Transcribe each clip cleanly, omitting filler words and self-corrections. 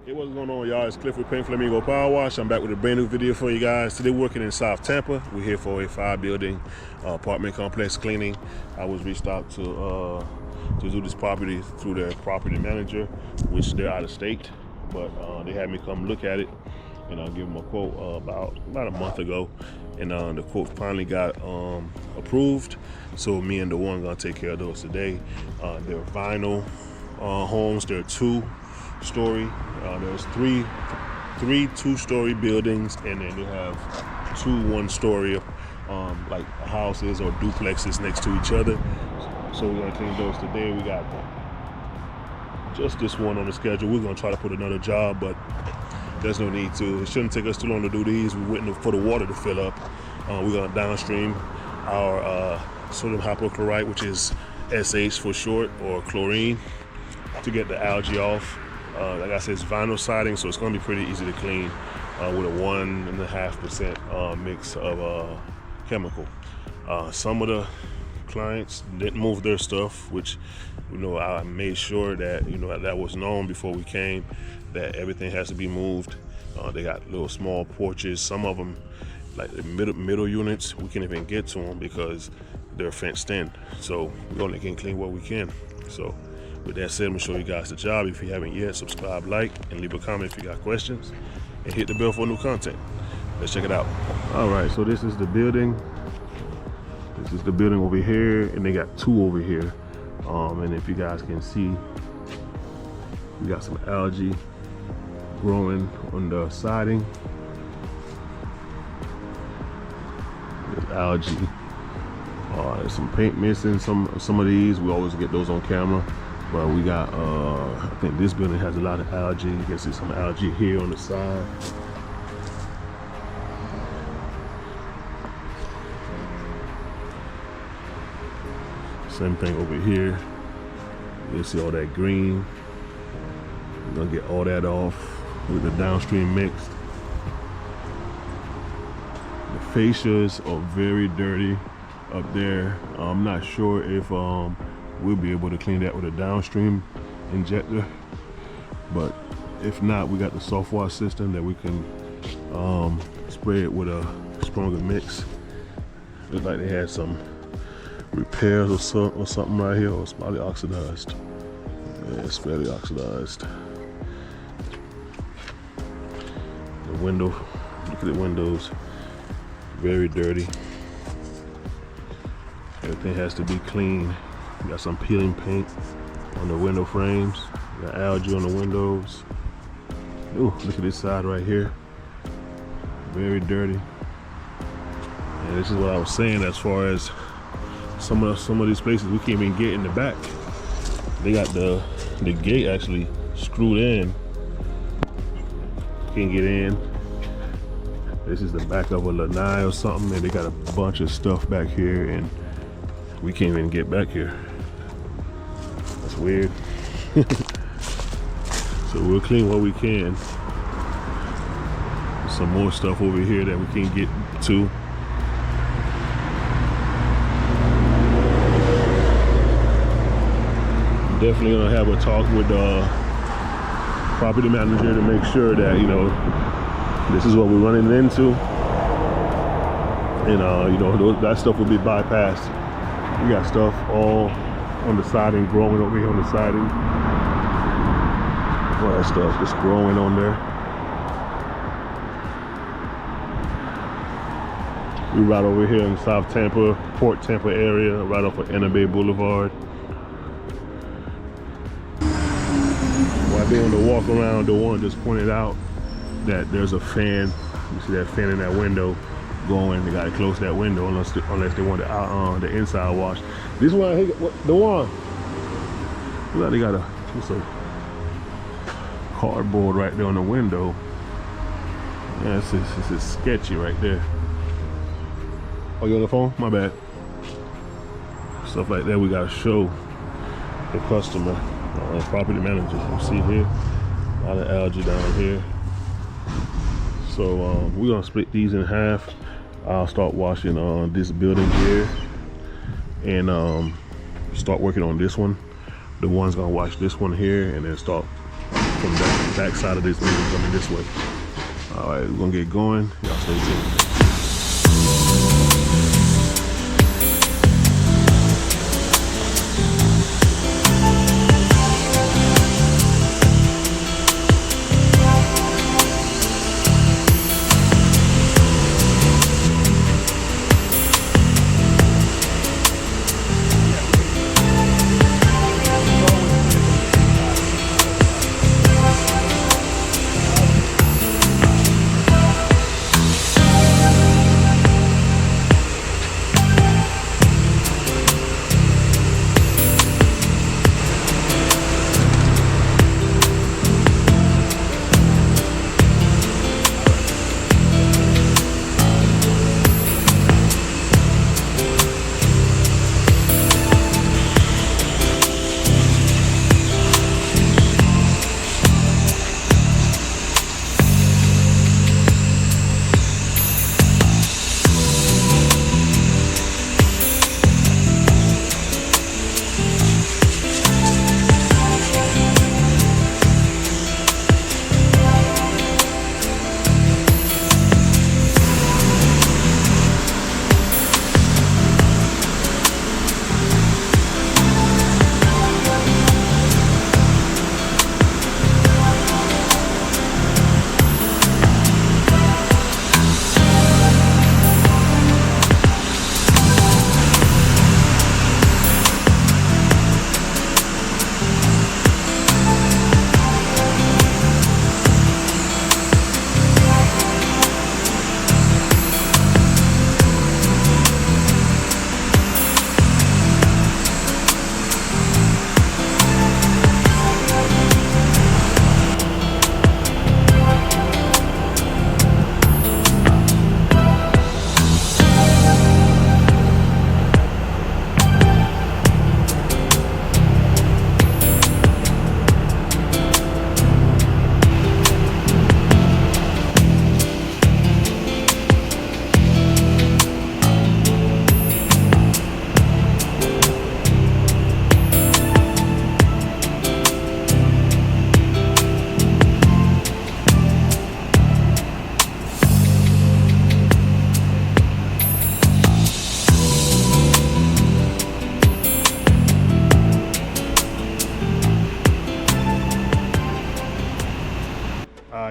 Hey, what's going on, y'all? It's Cliff with Paint Flamingo Power Wash. I'm back with a brand new video for you guys. Today we're working in South Tampa. We're here for a 5-building apartment complex cleaning. I was reached out to do this property through their property manager, which they're out of state, but they had me come look at it, and I'll give them a quote about a month ago, and the quote finally got approved. So me and the one gonna take care of those today. They're vinyl homes. They're 2-story. There's three 2-story buildings, and then you have 2 1-story like houses or duplexes next to each other. So we're gonna clean those today. We got just this one on the schedule. We're gonna try to put another job, but there's no need to. It shouldn't take us too long to do these. We're waiting for the water to fill up. We're gonna downstream our sodium hypochlorite, which is SH for short, or chlorine, to get the algae off. Like I said, it's vinyl siding, so it's going to be pretty easy to clean with a 1.5% mix of chemical. Some of the clients didn't move their stuff, which I made sure that that was known before we came, that everything has to be moved. They got little small porches. Some of them, like the middle units, we can't even get to them because they're fenced in. So we only can clean what we can. So with that said, I'm gonna show you guys the job. If you haven't yet, subscribe, like, and leave a comment if you got questions, and hit the bell for new content. Let's check it out. All right, so this is the building. This is the building over here, and they got 2 over here. And if you guys can see, we got some algae growing on the siding. There's algae. There's some paint missing. Some of these, we always get those on camera. But we got, I think this building has a lot of algae. You can see some algae here on the side. Same thing over here. You'll see all that green. We're gonna get all that off with the downstream mix. The fascias are very dirty up there. I'm not sure if we'll be able to clean that with a downstream injector, but if not, we got the soft wash system that we can spray it with a stronger mix. Looks like they had some repairs or something right here. Oh, it's probably oxidized. Yeah, it's fairly oxidized. The window, look at the windows, very dirty. Everything has to be clean. We got some peeling paint on the window frames. We got algae on the windows. Ooh, look at this side right here. Very dirty. And this is what I was saying, as far as some of these places we can't even get in the back. They got the gate actually screwed in. Can't get in. This is the back of a lanai or something, and they got a bunch of stuff back here, and we can't even get back here. That's weird. So we'll clean what we can. Some more stuff over here that we can't get to. Definitely gonna have a talk with the property manager to make sure that this is what we're running into, and that stuff will be bypassed. We got stuff all on the siding, growing over here on the siding. All that stuff just growing on there. We're right over here in South Tampa, Port Tampa area, right off of Bay Boulevard. While doing the walk around, the one just pointed out that there's a fan. You see that fan in that window going. They gotta close that window unless they want the inside wash. This one, the one. Look like they got what's a cardboard right there on the window. Yeah, it's sketchy right there. Oh, you on the phone? My bad. Stuff like that we gotta show the customer, property manager. You see here, a lot of algae down here. So we're gonna split these in half. I'll start washing this building here, and start working on this one. The one's gonna wash this one here, and then start from the back side of this building coming this way. All right, we're gonna get going. Y'all stay tuned.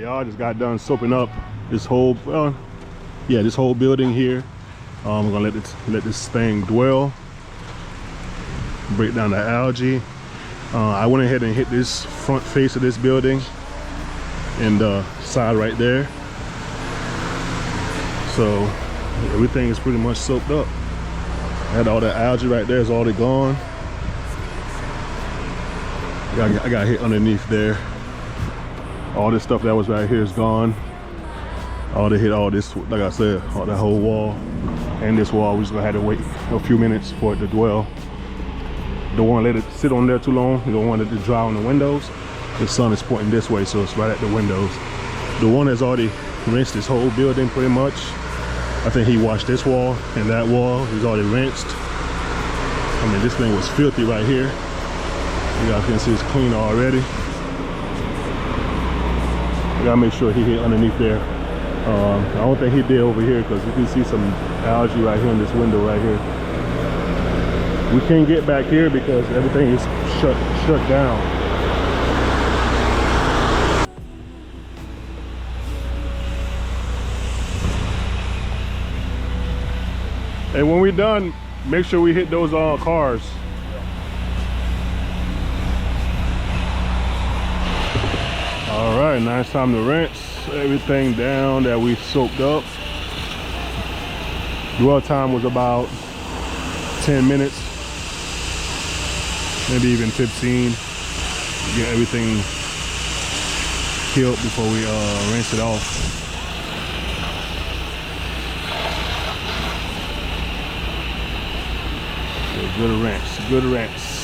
Y'all just got done soaping up this whole this whole building here. I'm gonna let this thing dwell, break down the algae. I went ahead and hit this front face of this building and the side right there, so everything is pretty much soaked up. I had all the algae right there, is already gone. I got hit underneath there. All this stuff that was right here is gone. All they hit all this, like I said, all that whole wall and this wall. We just gonna have to wait a few minutes for it to dwell. Don't want to let it sit on there too long. You don't want it to dry on the windows. The sun is pointing this way, so it's right at the windows. The one that's already rinsed this whole building pretty much. I think he washed this wall and that wall. He's already rinsed. I mean, this thing was filthy right here. You guys can see it's clean already. I gotta make sure he hit underneath there. I don't think he did over here, because you can see some algae right here in this window right here. We can't get back here because everything is shut down. And when we're done, make sure we hit those cars. All right, now it's time to rinse everything down that we soaked up. Dwell time was about 10 minutes, maybe even 15. Get everything killed before we rinse it off. So good rinse, good rinse.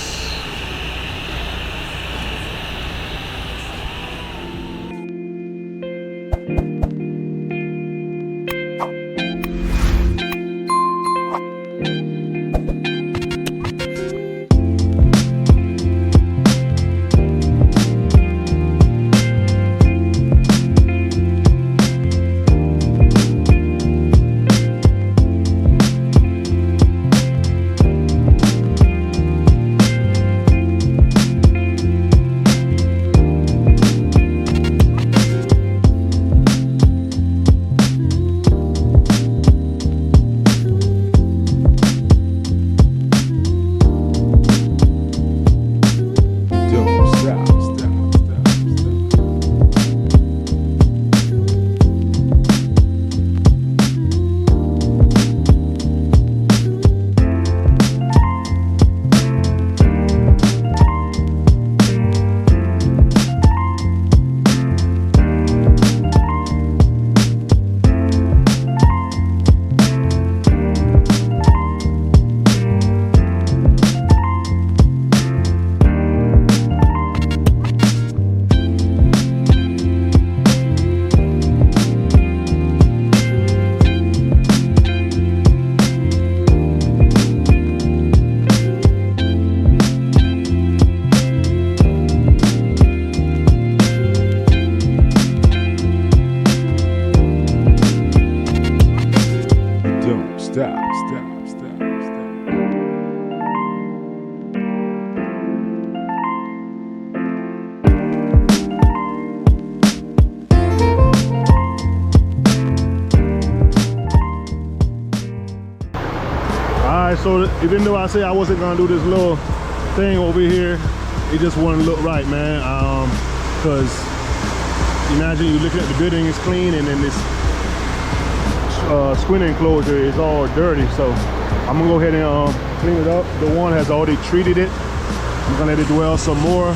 So even though I say I wasn't gonna do this little thing over here, it just wouldn't look right, man. Because imagine you looking at the building is clean and then this screen enclosure is all dirty. So I'm gonna go ahead and clean it up. The one has already treated it. I'm gonna let it dwell some more.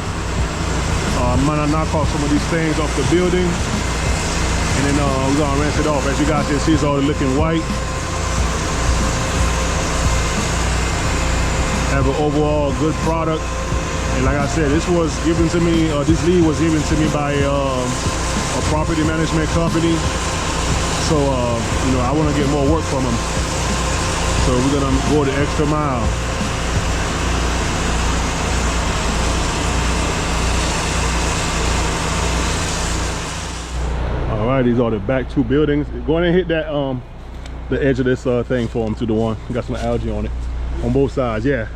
I'm gonna knock off some of these things off the building, and then we're gonna rinse it off. As you guys can see, it's already looking white. Have an overall good product, and like I said, this was given to me. This lead was given to me by a property management company. So you know, I want to get more work from them. So we're gonna go the extra mile. All right, these are the back two buildings. Go ahead and hit that the edge of this thing for them to the one. Got some algae on it on both sides. Yeah,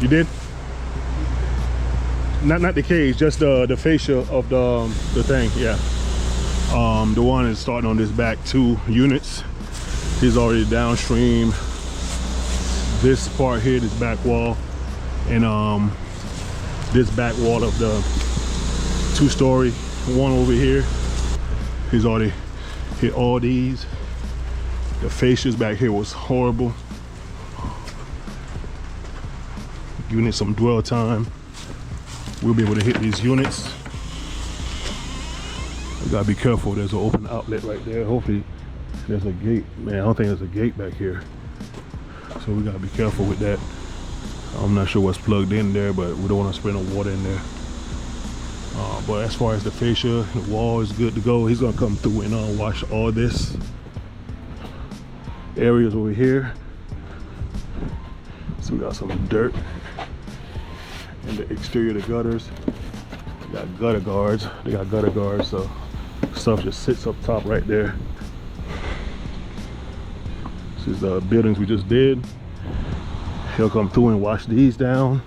you did. Not the cage, just the fascia of the thing. Yeah. The one is starting on this back two units. He's already downstream. This part here, this back wall, and this back wall of the two-story one over here. He's already hit all these. The fascias back here was horrible. Giving it some dwell time. We'll be able to hit these units. We gotta be careful. There's an open outlet right there. Hopefully there's a gate. Man, I don't think there's a gate back here. So we gotta be careful with that. I'm not sure what's plugged in there, but we don't want to spray no water in there. But as far as the fascia, the wall is good to go. He's gonna come through and wash all this areas over here. So we got some dirt in the exterior of the gutters. We got gutter guards. They got gutter guards, so stuff just sits up top right there. This is the buildings we just did. He'll come through and wash these down.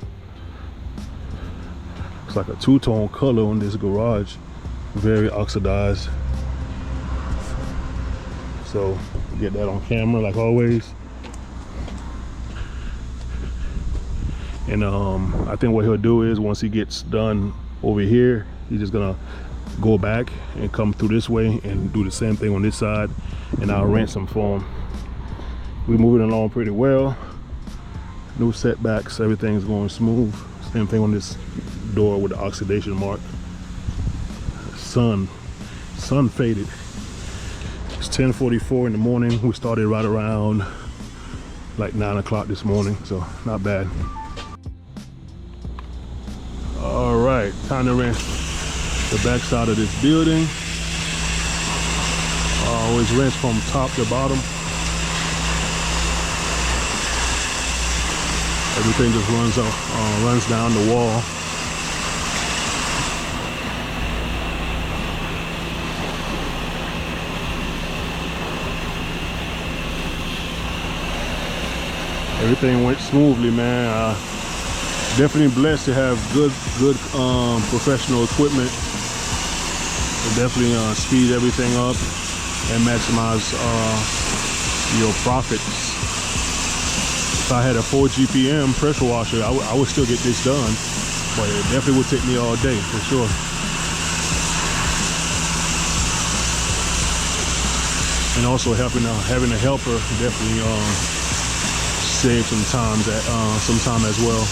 It's like a two-tone color on this garage, very oxidized. So get that on camera like always. And I think what he'll do is once he gets done over here, he's just gonna go back and come through this way and do the same thing on this side, and I'll rinse them for him. We're moving along pretty well. No setbacks, everything's going smooth. Same thing on this door with the oxidation mark. Sun faded. It's 10:44 in the morning. We started right around like 9 o'clock this morning, so not bad. All right, time to rinse the back side of this building. Always rinse from top to bottom. Everything just runs down the wall. Everything went smoothly, man. Definitely blessed to have good professional equipment. It definitely speed everything up and maximize your profits. If I had a 4 GPM pressure washer, I would still get this done, but it definitely would take me all day for sure. And also having a helper definitely save some time as well.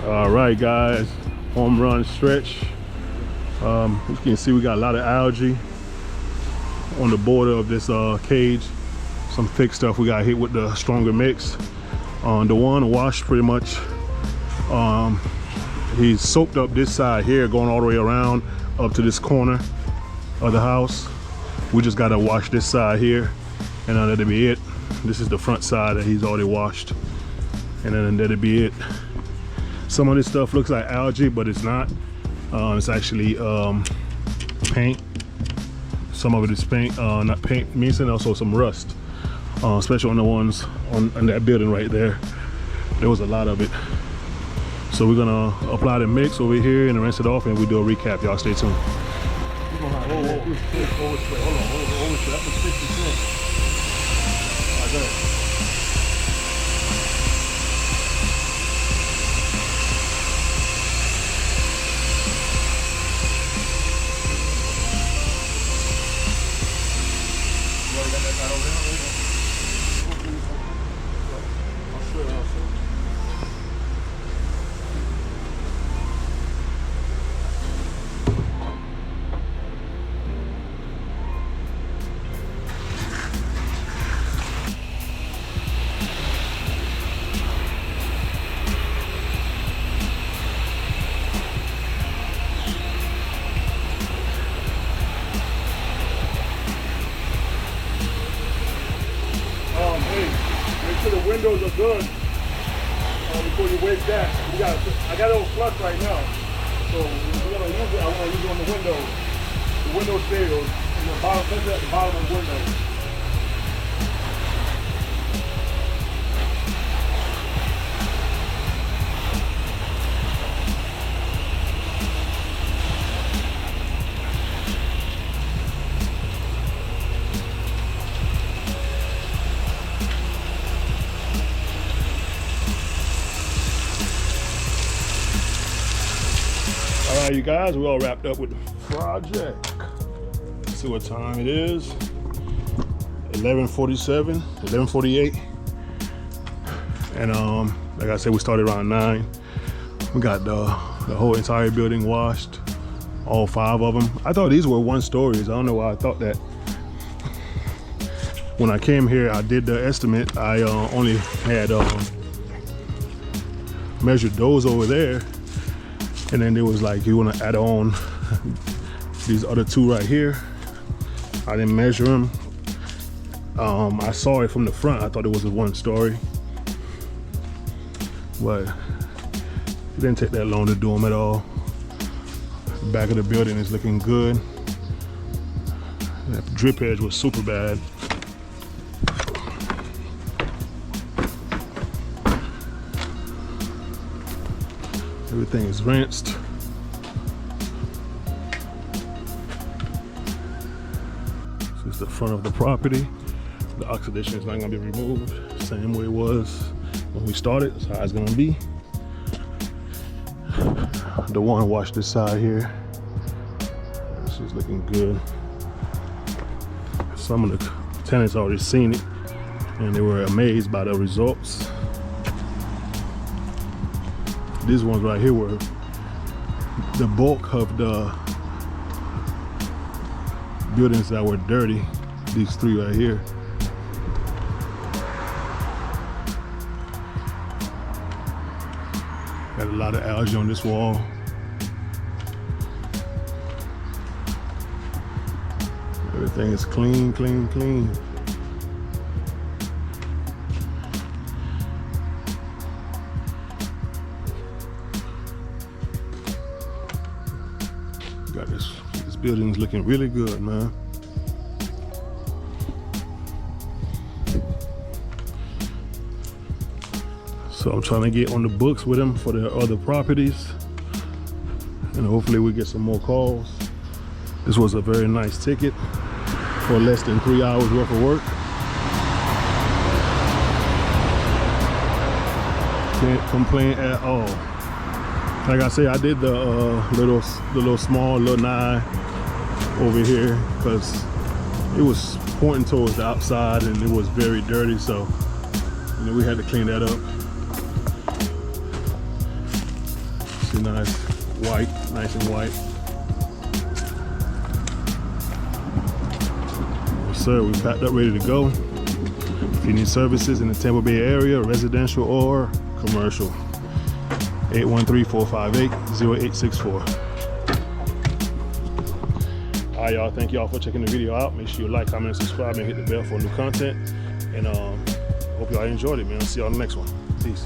All right, guys, home run stretch. As you can see, we got a lot of algae on the border of this cage. Some thick stuff we got hit with the stronger mix. The one washed pretty much. He's soaked up this side here, going all the way around up to this corner of the house. We just gotta wash this side here, and then that'll be it. This is the front side that he's already washed, and then that'll be it. Some of this stuff looks like algae, but it's not. It's actually paint. Some of it is paint, not paint, and also some rust, especially on the ones on that building right there. There was a lot of it. So we're gonna apply the mix over here and rinse it off, and we do a recap. Y'all stay tuned. The windows are good before you wake that. I got it on flush right now, so we're gonna use it. I want to use it on the windows. The window sills and the bottom, at the bottom of the window. All right, you guys, we're all wrapped up with the project. Let's see what time it is. 11:47, 11:48. And like I said, we started around 9. We got the whole entire building washed, all 5 of them. I thought these were 1-stories. I don't know why I thought that. When I came here, I did the estimate. I only had measured those over there. And then there was like, you want to add on these other 2 right here. I didn't measure them. I saw it from the front. I thought it was a 1-story, but it didn't take that long to do them at all. The back of the building is looking good. That drip edge was super bad. Everything is rinsed. This is the front of the property. The oxidation is not going to be removed. Same way it was when we started. That's how it's going to be. The one washed this side here. This is looking good. Some of the tenants already seen it, and they were amazed by the results. These ones right here were the bulk of the buildings that were dirty. These 3 right here. Got a lot of algae on this wall. Everything is clean, clean, clean. Got this building's looking really good, man. So I'm trying to get on the books with them for the other properties, and hopefully we get some more calls. This was a very nice ticket for less than 3 hours worth of work. Can't complain at all. Like I say, I did the little small lanai over here because it was pointing towards the outside and it was very dirty, so we had to clean that up. See, nice white, nice and white. sir, we packed up, ready to go. If you need services in the Tampa Bay area, residential or commercial, 813-458-0864. All right, y'all, thank y'all for checking the video out. Make sure you like, comment, and subscribe, and hit the bell for new content. And hope y'all enjoyed it, man. I'll see y'all on the next one. Peace.